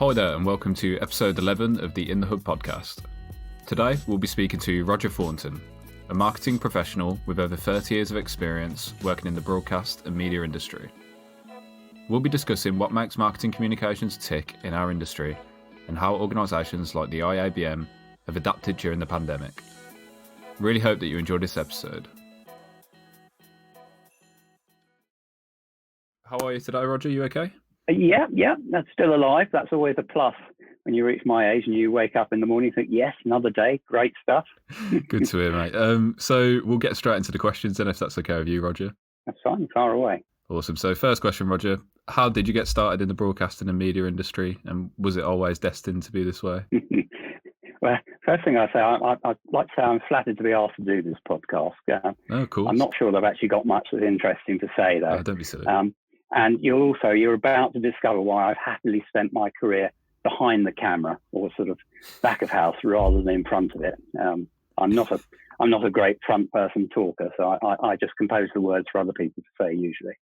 Hi there and welcome to episode 11 of the In the Hub podcast. Today we'll be speaking to Roger Thornton, a marketing professional with over 30 years of experience working in the broadcast and media industry. We'll be discussing what makes marketing communications tick in our industry and how organisations like the IABM have adapted during the pandemic. Really hope that you enjoyed this episode. How are you today, Roger? You okay? Yeah, that's still alive. That's always a plus when you reach my age and you wake up in the morning and think, yes, another day, great stuff. Good to hear, mate. So we'll get straight into the questions then, if that's okay with you, Roger. That's fine, far away. Awesome. So first question, Roger, how did you get started in the broadcasting and media industry, and was it always destined to be this way? Well, first thing I say, I'd like to say I'm flattered to be asked to do this podcast. Oh, cool. I'm not sure that I've actually got much that's interesting to say, though. Oh, don't be silly. And you're about to discover why I've happily spent my career behind the camera, or sort of back of house rather than in front of it. I'm not a great front person talker, so I just compose the words for other people to say usually.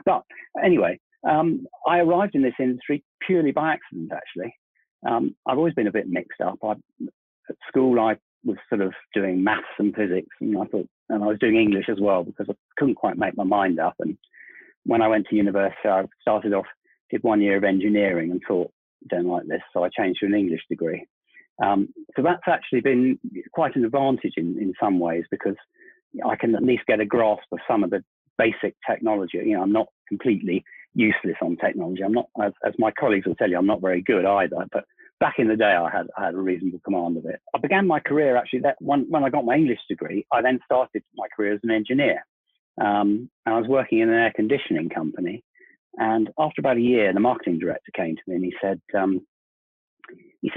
But anyway, I arrived in this industry purely by accident, actually. I've always been a bit mixed up. At school, I was sort of doing maths and physics, and I was doing English as well because I couldn't quite make my mind up. And when I went to university, I started off, did 1 year of engineering and thought, don't like this, so I changed to an English degree. So that's actually been quite an advantage in some ways, because I can at least get a grasp of some of the basic technology. You know, I'm not completely useless on technology. I'm not, as my colleagues will tell you, I'm not very good either. But back in the day, I had a reasonable command of it. I began my career actually when I got my English degree. I then started my career as an engineer. And I was working in an air conditioning company. And after about a year, the marketing director came to me and he said,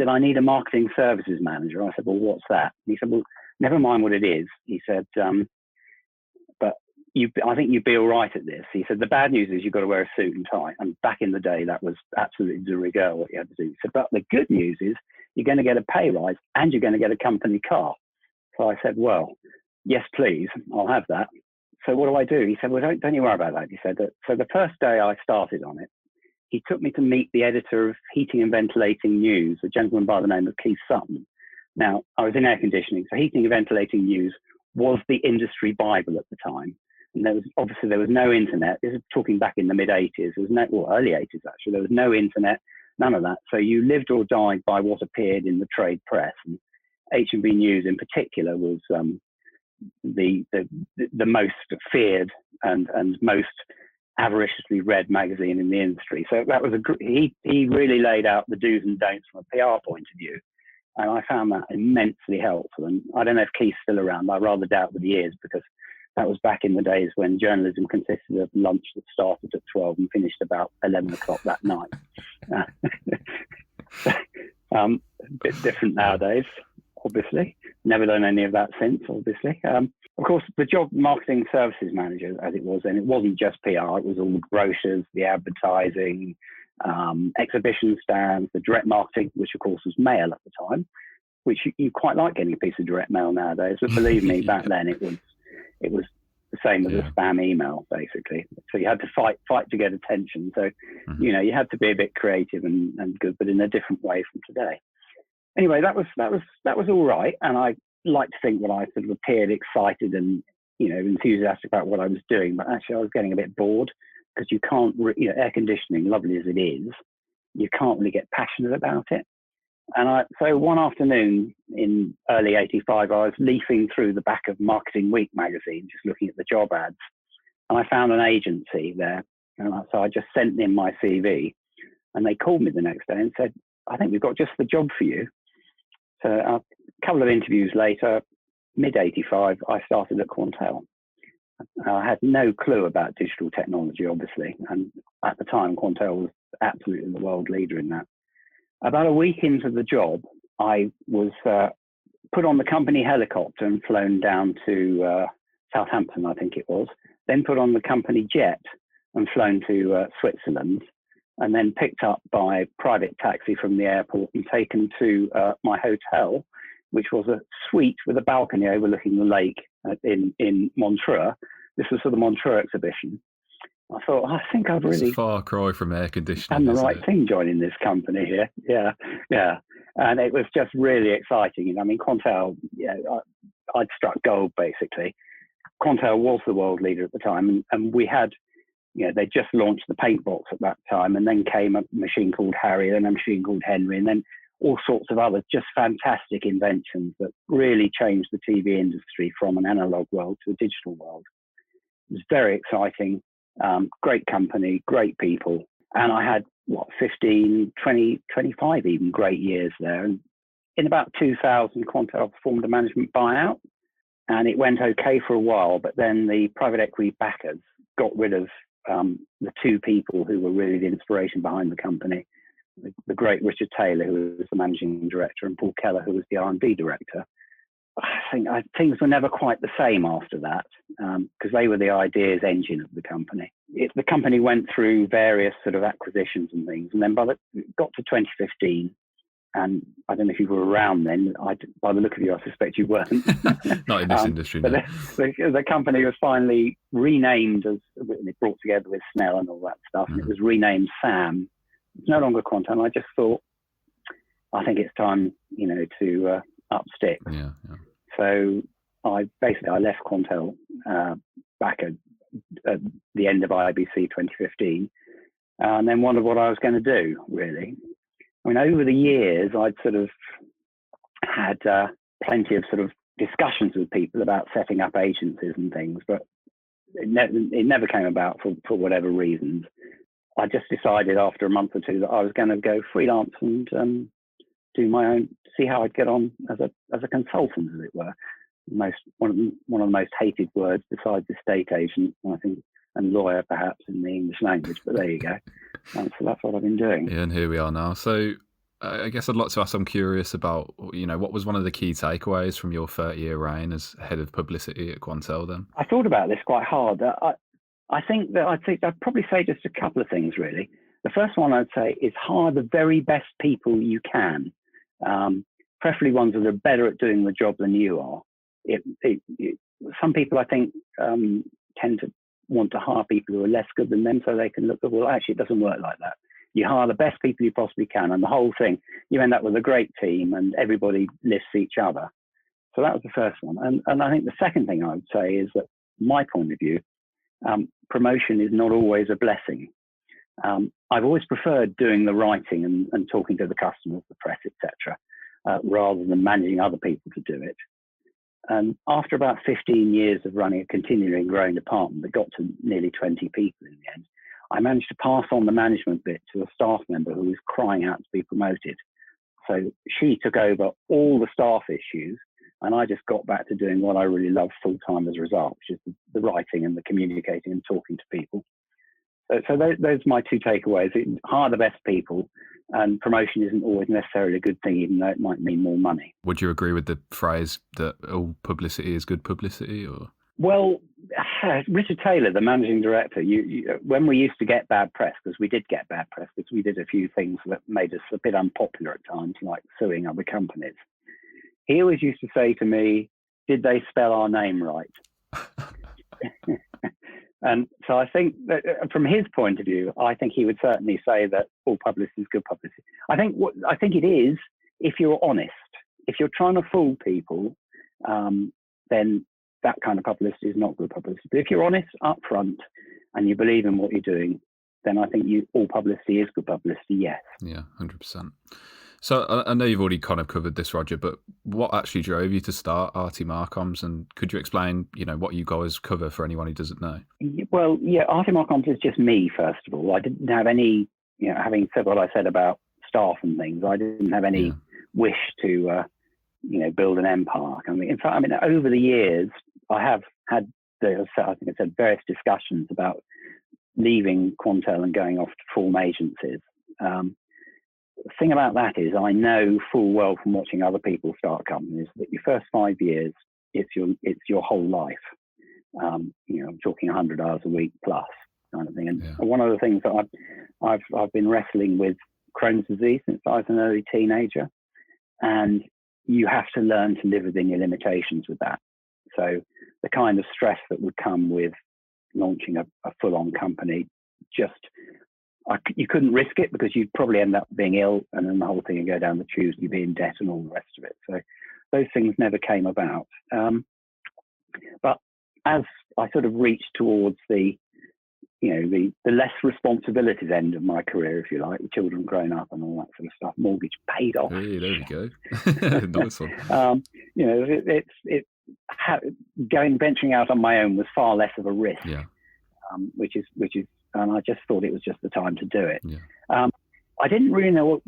I need a marketing services manager. I said, well, what's that? And he said, well, never mind what it is. He said, but I think you'd be all right at this. He said, the bad news is you've got to wear a suit and tie. And back in the day, that was absolutely de rigueur what you had to do. He said, but the good news is you're going to get a pay rise and you're going to get a company car. So I said, well, yes, please, I'll have that. So what do I do? He said, well, don't you worry about that. He said that. So the first day I started on it, he took me to meet the editor of Heating and Ventilating News, a gentleman by the name of Keith Sutton. Now, I was in air conditioning, so Heating and Ventilating News was the industry Bible at the time. And there was no internet. This is talking back in the mid-'80s. There was early 80s, actually. There was no internet, none of that. So you lived or died by what appeared in the trade press. And H&V News in particular was the most feared and most avariciously read magazine in the industry. So that was he really laid out the do's and don'ts from a PR point of view, and I found that immensely helpful. And I don't know if Keith's still around. I rather doubt that he is, because that was back in the days when journalism consisted of lunch that started at 12 and finished about 11 o'clock that night. A bit different nowadays, obviously. Never done any of that since, obviously. Of course, the job marketing services manager, as it was, and it wasn't just PR, it was all the brochures, the advertising, exhibition stands, the direct marketing, which of course was mail at the time, which you quite like getting a piece of direct mail nowadays. But believe me, back then it was the same as a spam email, basically. So you had to fight to get attention. So, you know, you had to be a bit creative and good, but in a different way from today. Anyway, that was all right, and I like to think that I sort of appeared excited and, you know, enthusiastic about what I was doing, but actually I was getting a bit bored, because you can't, air conditioning, lovely as it is, you can't really get passionate about it. And so one afternoon in early '85, I was leafing through the back of Marketing Week magazine, just looking at the job ads, and I found an agency there, and so I just sent in my CV, and they called me the next day and said, I think we've got just the job for you. So a couple of interviews later, mid-'85, I started at Quantel. I had no clue about digital technology, obviously. And at the time, Quantel was absolutely the world leader in that. About a week into the job, I was put on the company helicopter and flown down to Southampton, I think it was. Then put on the company jet and flown to Switzerland. And then picked up by private taxi from the airport and taken to my hotel, which was a suite with a balcony overlooking the lake in Montreux. This was for the Montreux exhibition. I thought, I think I've It's a really far cry from air conditioning, done the isn't right it? thing joining this company here. Yeah, yeah. And it was just really exciting. And I mean, Quantel, I'd struck gold basically. Quantel was the world leader at the time, and we had, they just launched the paint box at that time, and then came a machine called Harry, and a machine called Henry, and then all sorts of other just fantastic inventions that really changed the TV industry from an analog world to a digital world. It was very exciting, great company, great people. And I had, 15, 20, 25 even great years there. And in about 2000, Quantel formed a management buyout, and it went okay for a while, but then the private equity backers got rid of the two people who were really the inspiration behind the company, the great Richard Taylor, who was the managing director, and Paul Keller, who was the R&D director. I think things were never quite the same after that, because they were the ideas engine of the company. The company went through various sort of acquisitions and things, and then it got to 2015, and I don't know if you were around then. By the look of you, I suspect you weren't. Not in this industry, but no. the company was finally renamed as they brought together with Snell and all that stuff, and it was renamed SAM. It's no longer Quantel. And I just thought, I think it's time, to up sticks. Yeah. So I left Quantel back at the end of IBC 2015, and then wondered what I was going to do, really. I mean, over the years, I'd sort of had plenty of sort of discussions with people about setting up agencies and things, but it never came about for whatever reasons. I just decided after a month or two that I was going to go freelance and do my own, see how I'd get on as a consultant, as it were. One of the most hated words besides estate agent, I think, and lawyer perhaps in the English language, but there you go. So that's what I've been doing. Yeah, and here we are now. So I guess I'd like to ask, I'm curious about, what was one of the key takeaways from your 30-year reign as head of publicity at Quantel then? I thought about this quite hard. I think I'd probably say just a couple of things, really. The first one I'd say is hire the very best people you can, preferably ones that are better at doing the job than you are. Some people, I think, tend to want to hire people who are less good than them so they can look, well, actually, it doesn't work like that. You hire the best people you possibly can, and the whole thing, you end up with a great team and everybody lifts each other. So that was the first one. And I think the second thing I would say is that, from my point of view, promotion is not always a blessing. I've always preferred doing the writing and talking to the customers, the press, etc., rather than managing other people to do it. And after about 15 years of running a continually growing department that got to nearly 20 people in the end, I managed to pass on the management bit to a staff member who was crying out to be promoted. So she took over all the staff issues, and I just got back to doing what I really love full time as a result, which is the writing and the communicating and talking to people. So those are my two takeaways. Hire the best people, and promotion isn't always necessarily a good thing, even though it might mean more money. Would you agree with the phrase that all publicity is good publicity? Or? Well, Richard Taylor, the managing director, when we used to get bad press, because we did get bad press, because we did a few things that made us a bit unpopular at times, like suing other companies, he always used to say to me, did they spell our name right? And so I think that from his point of view, I think he would certainly say that all publicity is good publicity. I think it is if you're honest. If you're trying to fool people, then that kind of publicity is not good publicity. But if you're honest up front and you believe in what you're doing, then I think all publicity is good publicity, yes. Yeah, 100%. So I know you've already kind of covered this, Roger, but what actually drove you to start RT Markhams, and could you explain, what you guys cover for anyone who doesn't know? Well, yeah, RT Markhams is just me, first of all. I didn't have any, having said what I said about staff and things, I didn't have any wish to, build an empire. In fact, over the years, I have had, I think I said, various discussions about leaving Quantel and going off to form agencies. The thing about that is I know full well from watching other people start companies that your first 5 years, it's your whole life. I'm talking 100 hours a week plus kind of thing. And one of the things that I've been wrestling with Crohn's disease since I was an early teenager, and you have to learn to live within your limitations with that. So the kind of stress that would come with launching a full-on company. You couldn't risk it because you'd probably end up being ill, and then the whole thing would go down the tubes, you'd be in debt and all the rest of it. So those things never came about. But as I sort of reached towards the less responsibilities end of my career, if you like, the children grown up and all that sort of stuff, mortgage paid off. Hey, there we go. Nice one. Venturing out on my own was far less of a risk. Yeah. Which is, and I just thought it was just the time to do it. Yeah. I didn't really know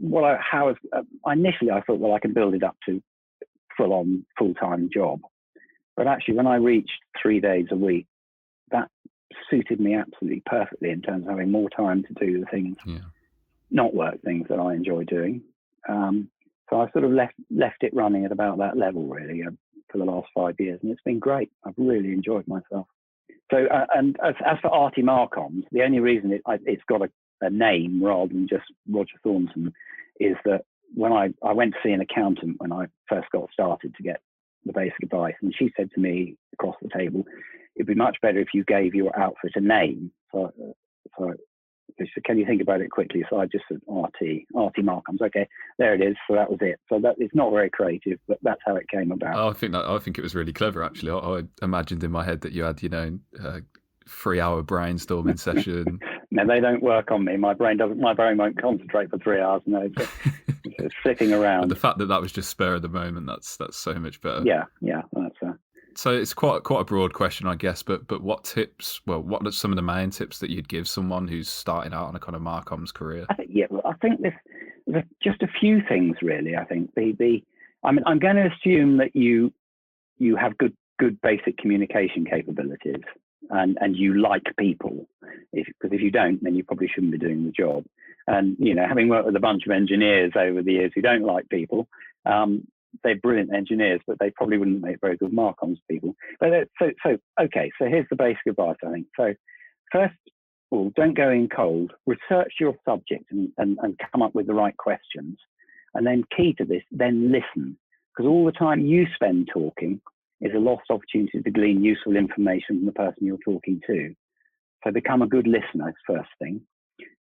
initially I thought, well, I can build it up to full-on, full-time job. But actually, when I reached 3 days a week, that suited me absolutely perfectly in terms of having more time to do the things, not work things that I enjoy doing. So I sort of left it running at about that level, really, for the last 5 years. And it's been great. I've really enjoyed myself. So, and as for RT Markhams, the only reason it's got a name rather than just Roger Thornton is that when I went to see an accountant when I first got started to get the basic advice, and she said to me across the table, it'd be much better if you gave your outfit a name. So she said, can you think about it quickly? So I just said RT Markhams. Okay, there it is. So that was it. So that it's not very creative, but that's how it came about. I think it was really clever, actually. I imagined in my head that you had, 3-hour brainstorming session. No, they don't work on me. My brain won't concentrate for 3 hours. No, it's sitting around. But the fact that was just spur of the moment, that's so much better. Yeah, that's So it's quite a broad question, I guess, but what tips, what are some of the main tips that you'd give someone who's starting out on a kind of Markhams career? I think there's just a few things, really. I think I'm going to assume that you have good basic communication capabilities and you like people, because if you don't, then you probably shouldn't be doing the job. And, having worked with a bunch of engineers over the years who don't like people, they're brilliant engineers, but they probably wouldn't make very good Markhams people. But so here's the basic advice, I think. So first of all, don't go in cold. Research your subject and come up with the right questions. And then key to this, then listen. Because all the time you spend talking is a lost opportunity to glean useful information from the person you're talking to. So become a good listener, first thing,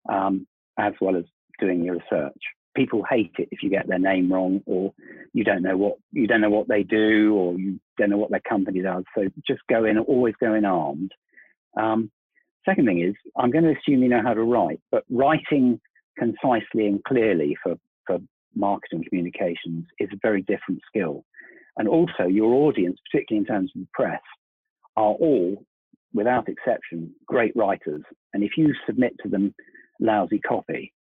as well as doing your research. People hate it if you get their name wrong, or you don't know what they do, or you don't know what their company does. So just always go in armed. Second thing is, I'm going to assume you know how to write, but writing concisely and clearly for marketing communications is a very different skill. And also your audience, particularly in terms of the press, are all, without exception, great writers. And if you submit to them lousy copy,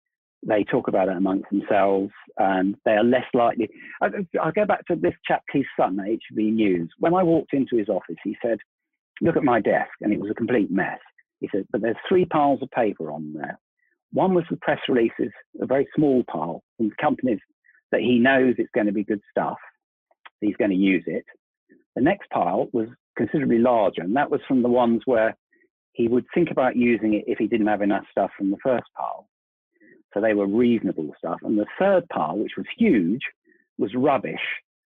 they talk about it amongst themselves, and they are less likely. I'll go back to this chap, Keith Sutton, at HB News. When I walked into his office, he said, look at my desk, and it was a complete mess. He said, but there's 3 piles of paper on there. One was the press releases, a very small pile from companies that he knows it's going to be good stuff. He's going to use it. The next pile was considerably larger, and that was from the ones where he would think about using it if he didn't have enough stuff from the first pile. So they were reasonable stuff. And the third pile, which was huge, was rubbish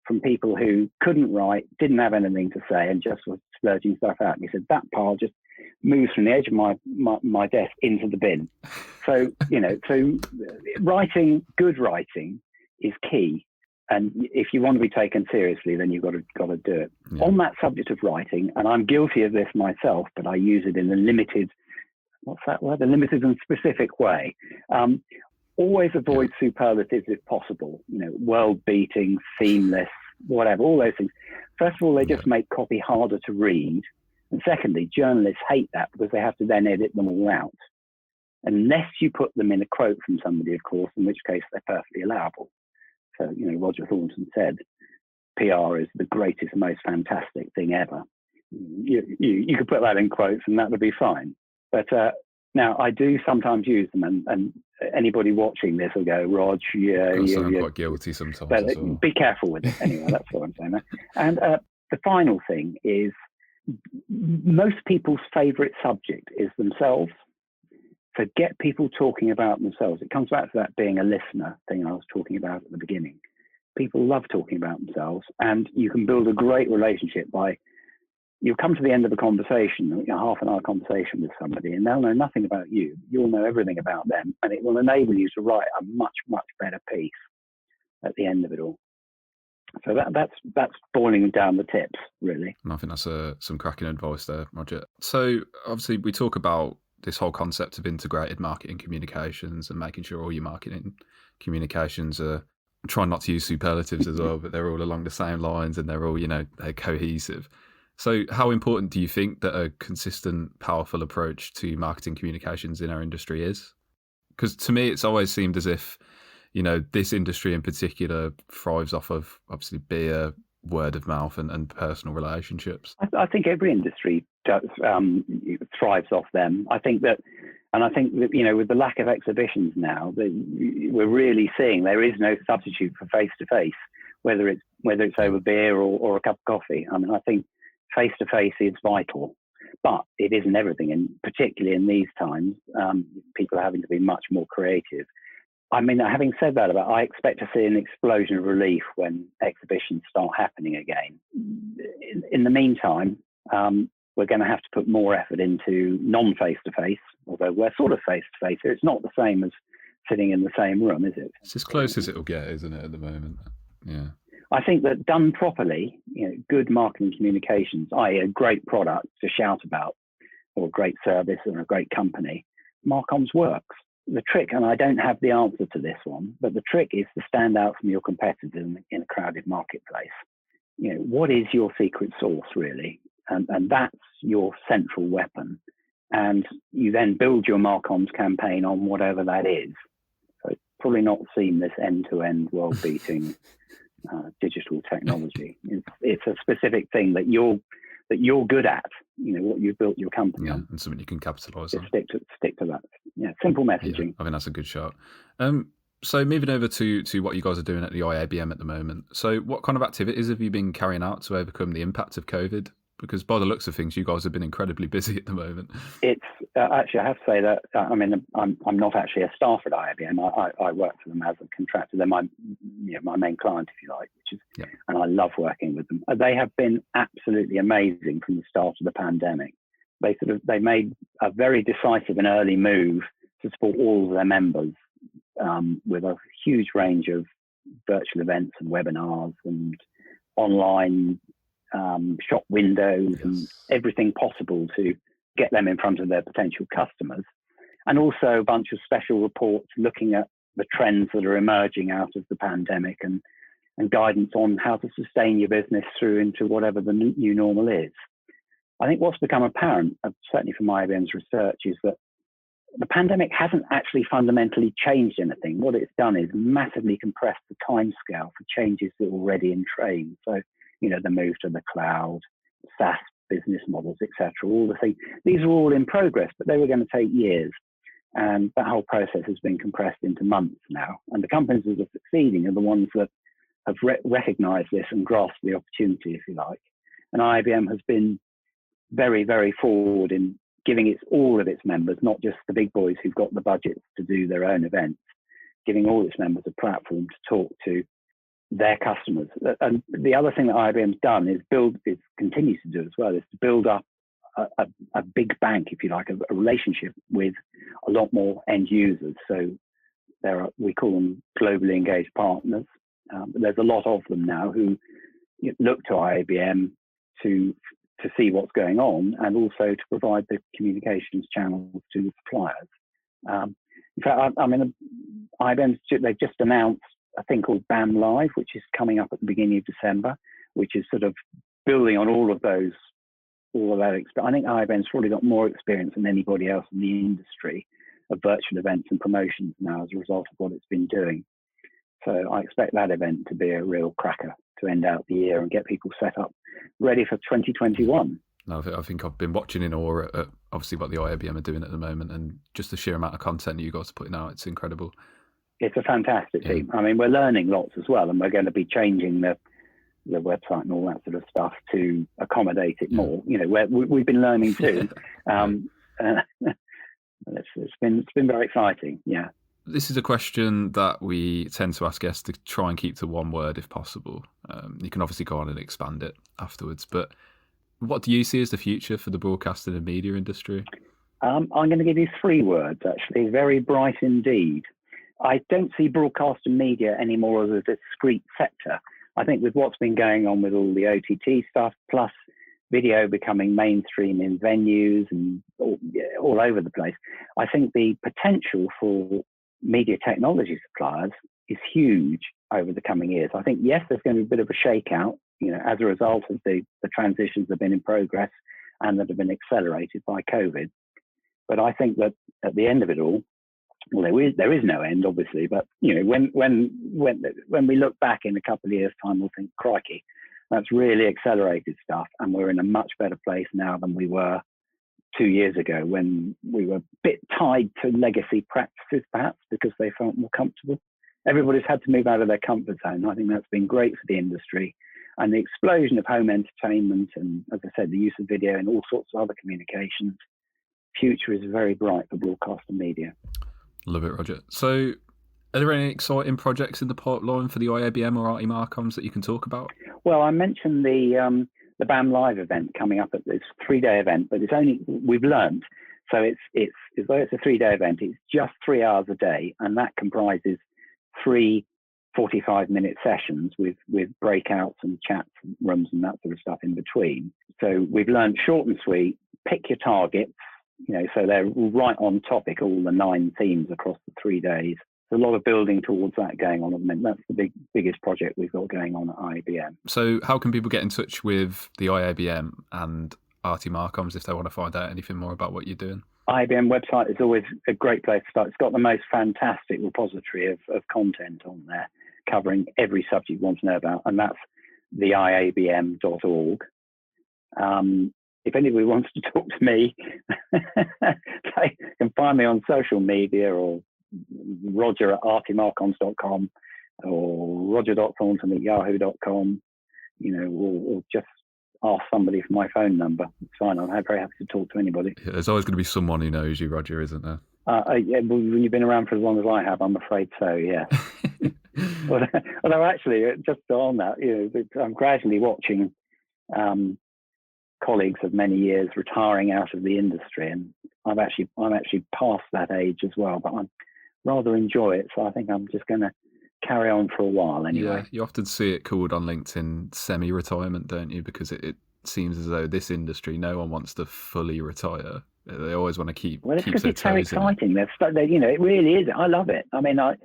from people who couldn't write, didn't have anything to say, and just was splurging stuff out. And he said, that pile just moves from the edge of my desk into the bin. So, so good writing is key. And if you want to be taken seriously, then you've got to do it. Yeah. On that subject of writing, and I'm guilty of this myself, but I use it in a limited, what's that word? A limited and specific way. Always avoid superlatives if possible. World-beating, seamless, whatever, all those things. First of all, they just make copy harder to read. And secondly, journalists hate that because they have to then edit them all out. Unless you put them in a quote from somebody, of course, in which case they're perfectly allowable. So, Roger Thornton said, PR is the greatest, most fantastic thing ever. You could put that in quotes and that would be fine. But now I do sometimes use them, and anybody watching this will go, Rog, I'm quite guilty sometimes. But well. Be careful with it anyway, that's what I'm saying. And the final thing is, most people's favourite subject is themselves. So get people talking about themselves. It comes back to that being a listener thing I was talking about at the beginning. People love talking about themselves, and you can build a great relationship by you'll come to the end of a conversation, half an hour conversation with somebody, and they'll know nothing about you. You'll know everything about them, and it will enable you to write a much, much better piece at the end of it all. So that's boiling down the tips, really. And I think that's some cracking advice there, Roger. So obviously we talk about this whole concept of integrated marketing communications and making sure all your marketing communications are, trying not to use superlatives as well, but they're all along the same lines and they're all, they're cohesive. So how important do you think that a consistent, powerful approach to marketing communications in our industry is? Because to me, it's always seemed as if, this industry in particular thrives off of obviously beer, word of mouth and personal relationships. I think every industry does, thrives off them. I think that with the lack of exhibitions now, we're really seeing there is no substitute for face-to-face, whether it's over beer or a cup of coffee. I mean, I think face-to-face is vital, but it isn't everything, and particularly in these times, people are having to be much more creative. I mean, having said that, I expect to see an explosion of relief when exhibitions start happening again. In the meantime, we're going to have to put more effort into non-face-to-face, although we're sort of face-to-face. It's not the same as sitting in the same room, is it? It's as close as it'll get, isn't it, at the moment? Yeah. I think that done properly, good marketing communications, i.e. a great product to shout about, or a great service or a great company, Markhams works. The trick, and I don't have the answer to this one, but the trick is to stand out from your competitors in a crowded marketplace. What is your secret sauce, really? And that's your central weapon. And you then build your Markhams campaign on whatever that is. So it's probably not seen this end-to-end world-beating digital technology. It's a specific thing that you're good at, what you've built your company on. And something you can capitalise on. Stick to that. Yeah, simple messaging. Yeah, I think that's a good shot. So moving over to what you guys are doing at the IABM at the moment. So what kind of activities have you been carrying out to overcome the impact of COVID? Because by the looks of things, you guys have been incredibly busy at the moment. It's actually, I have to say that, I'm not actually a staff at IABM. I work for them as a contractor. They're my main client, if you like, and I love working with them. They have been absolutely amazing from the start of the pandemic. They made a very decisive and early move to support all of their members with a huge range of virtual events and webinars and online shop windows and everything possible to get them in front of their potential customers. And also a bunch of special reports looking at the trends that are emerging out of the pandemic and guidance on how to sustain your business through into whatever the new normal is. I think what's become apparent, certainly from IBM's research, is that the pandemic hasn't actually fundamentally changed anything. What it's done is massively compressed the timescale for changes that are already in train. So, the move to the cloud, SaaS business models, etc., all the things. These are all in progress, but they were going to take years. And that whole process has been compressed into months now. And the companies that are succeeding are the ones that have recognized this and grasped the opportunity, if you like. And IBM has been very, very forward in giving all of its members, not just the big boys who've got the budgets to do their own events, giving all its members a platform to talk to their customers. And the other thing that IBM's done is continues to do as well, is to build up a big bank, if you like, a relationship with a lot more end users. So we call them globally engaged partners. But there's a lot of them now who look to IBM to see what's going on and also to provide the communications channels to the suppliers. In fact, they've just announced a thing called BAM Live, which is coming up at the beginning of December, which is sort of building on all of that experience. I think IBM's probably got more experience than anybody else in the industry of virtual events and promotions now as a result of what it's been doing. So I expect that event to be a real cracker to end out the year and get people set up ready for 2021. No, I think I've been watching in awe at obviously what the IABM are doing at the moment, and just the sheer amount of content that you guys are putting out, it's incredible. It's a fantastic team. I mean, we're learning lots as well, and we're going to be changing the website and all that sort of stuff to accommodate it more. We've been learning too. It's been very exciting. Yeah. This is a question that we tend to ask guests to try and keep to one word if possible. You can obviously go on and expand it afterwards, but what do you see as the future for the broadcasting and media industry? I'm going to give you 3 words, actually, very bright indeed. I don't see broadcast and media anymore as a discrete sector. I think with what's been going on with all the OTT stuff, plus video becoming mainstream in venues and all over the place, I think the potential for media technology suppliers is huge over the coming years. I think, yes, there's going to be a bit of a shakeout, as a result of the transitions that have been in progress and that have been accelerated by COVID. But I think that at the end of it all, well, there is no end, obviously. But when we look back in a couple of years' time, we'll think, crikey, that's really accelerated stuff, and we're in a much better place now than we were 2 years ago, when we were a bit tied to legacy practices, perhaps because they felt more comfortable. Everybody's had to move out of their comfort zone. I think that's been great for the industry, and the explosion of home entertainment, and as I said, the use of video and all sorts of other communications. Future is very bright for broadcast and media. Love it, Roger. So are there any exciting projects in the pipeline for the IABM or RT Markhams that you can talk about? Well, I mentioned the BAM Live event coming up. At this 3-day event, but we've learned, so it's although it's a 3-day event, it's just 3 hours a day, and that comprises 3 45-minute sessions with breakouts and chat rooms and that sort of stuff in between. So we've learned short and sweet, pick your targets, so they're right on topic, all the 9 themes across the 3 days. There's a lot of building towards that going on at the moment. That's the biggest project we've got going on at IABM. So how can people get in touch with the IABM and RT Markhams if they want to find out anything more about what you're doing? IABM website is always a great place to start. It's got the most fantastic repository of content on there, covering every subject you want to know about, and that's the iabm.org. If anybody wants to talk to me, they can find me on social media, or Roger at rtmarkhams.com, or roger.thornton@yahoo.com, or just ask somebody for my phone number. It's fine. I'm very happy to talk to anybody. Yeah, there's always going to be someone who knows you, Roger, isn't there? Yeah, well, when you've been around for as long as I have, I'm afraid so, yeah. Although actually, just on that, I'm gradually watching colleagues of many years retiring out of the industry, and I'm actually past that age as well, but I rather enjoy it, so I think I'm just going to carry on for a while anyway. Yeah, you often see it called on LinkedIn semi-retirement, don't you? Because it seems as though this industry, no one wants to fully retire. They always want to keep. Well, it's because it's so exciting. It really is. I love it. I mean, I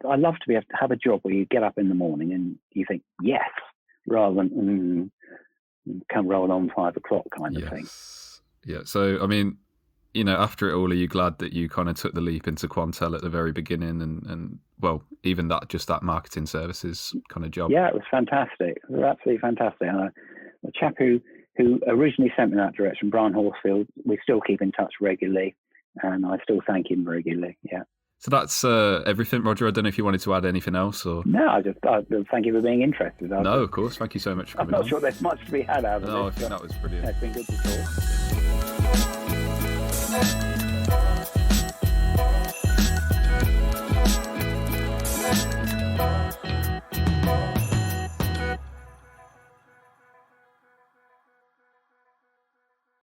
love to be able to have a job where you get up in the morning and you think yes, rather than come roll on 5 o'clock kind of thing. Yeah. So, I mean, after it all, are you glad that you kind of took the leap into Quantel at the very beginning and well, even that marketing services kind of job? Yeah, it was fantastic. It was absolutely fantastic. The chap who originally sent me that direction, Brian Horsfield, we still keep in touch regularly, and I still thank him regularly. Yeah. So that's everything, Roger. I don't know if you wanted to add anything else, or no. I thank you for being interested. No, of course. Thank you so much for coming. I'm not sure there's much to be had out of it. No, I think that was brilliant. It's been good to talk.